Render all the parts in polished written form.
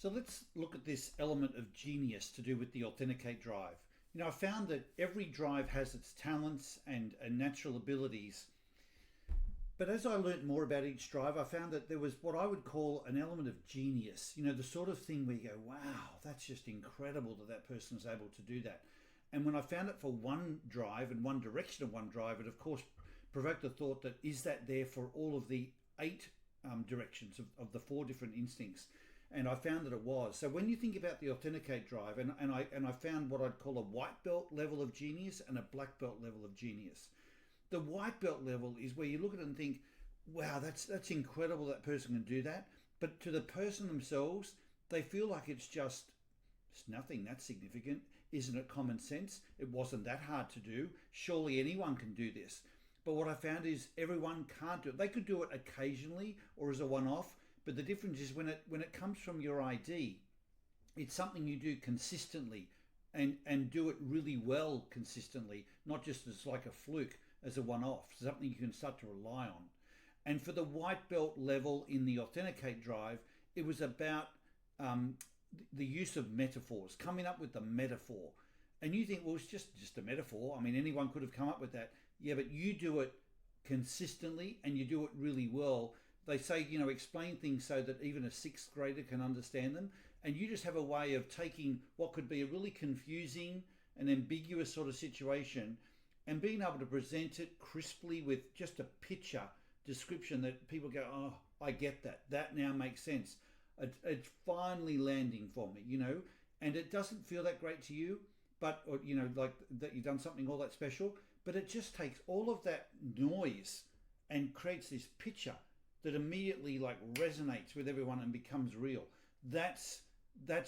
So let's look at this element of genius to do with the Authenticate drive. I found that every drive has its talents and natural abilities. But as I learnt more about each drive, I found that there was what I would call an element of genius. The sort of thing where you go, wow, that's just incredible that that person is able to do that. And when I found it for one drive and one direction of one drive, it of course provoked the thought that is that there for all of the eight directions of the four different instincts? And I found that it was. So when you think about the Authenticate drive, and I found what I'd call a white belt level of genius and a black belt level of genius. The white belt level is where you look at it and think, wow, that's incredible that person can do that. But to the person themselves, they feel like it's nothing that significant. Isn't it common sense? It wasn't that hard to do. Surely anyone can do this. But what I found is everyone can't do it. They could do it occasionally or as a one-off, but the difference is when it comes from your ID, it's something you do consistently and do it really well consistently, not just as like a fluke, as a one-off, something you can start to rely on. And for the white belt level in the Authenticate drive, it was about the use of metaphors, coming up with the metaphor. And you think, well, it's just a metaphor. I mean, anyone could have come up with that. Yeah, but you do it consistently and you do it really well. They say, explain things so that even a sixth grader can understand them. And you just have a way of taking what could be a really confusing and ambiguous sort of situation and being able to present it crisply with just a picture description that people go, oh, I get that. That now makes sense. It's finally landing for me, and it doesn't feel that great to you, but, or, like that you've done something all that special, but it just takes all of that noise and creates this picture that immediately like resonates with everyone and becomes real. That's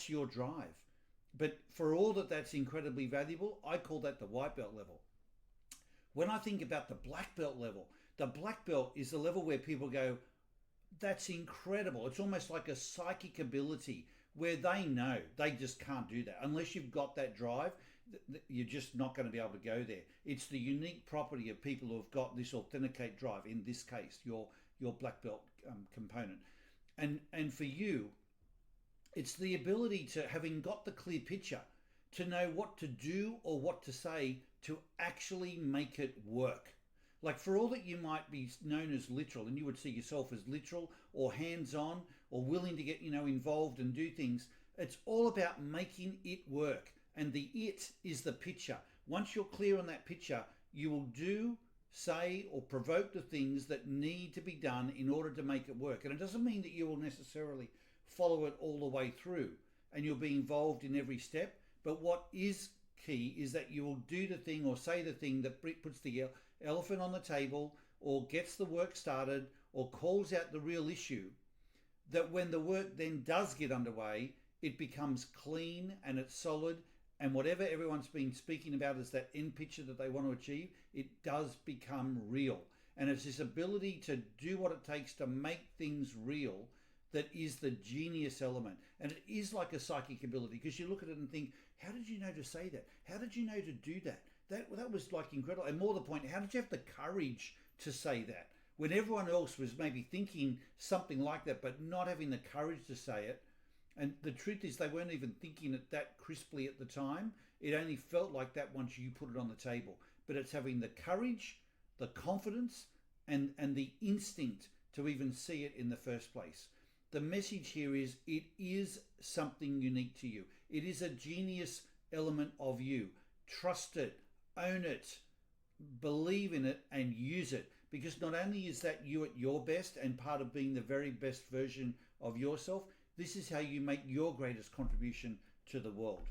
your drive. But for all that's incredibly valuable, I call that the white belt level. When I think about the black belt level, the black belt is the level where people go, that's incredible. It's almost like a psychic ability where they know they just can't do that. Unless you've got that drive, you're just not going to be able to go there. It's the unique property of people who have got this Authenticate drive, in this case, your black belt component. And for you, it's the ability to, having got the clear picture, to know what to do or what to say to actually make it work. Like for all that you might be known as literal, and you would see yourself as literal or hands-on or willing to get, involved and do things, it's all about making it work. And the it is the picture. Once you're clear on that picture, you will do, say, or provoke the things that need to be done in order to make it work. And it doesn't mean that you will necessarily follow it all the way through and you'll be involved in every step. But what is key is that you will do the thing or say the thing that puts the elephant on the table or gets the work started or calls out the real issue, that when the work then does get underway, it becomes clean and it's solid, and whatever everyone's been speaking about as that end picture that they want to achieve, it does become real. And it's this ability to do what it takes to make things real that is the genius element. And it is like a psychic ability, because you look at it and think, how did you know to say that? How did you know to do that? That was like incredible. And more to the point, how did you have the courage to say that? When everyone else was maybe thinking something like that, but not having the courage to say it. And the truth is they weren't even thinking it that crisply at the time. It only felt like that once you put it on the table. But it's having the courage, the confidence, and the instinct to even see it in the first place. The message here is it is something unique to you. It is a genius element of you. Trust it, own it, believe in it, and use it. Because not only is that you at your best and part of being the very best version of yourself, this is how you make your greatest contribution to the world.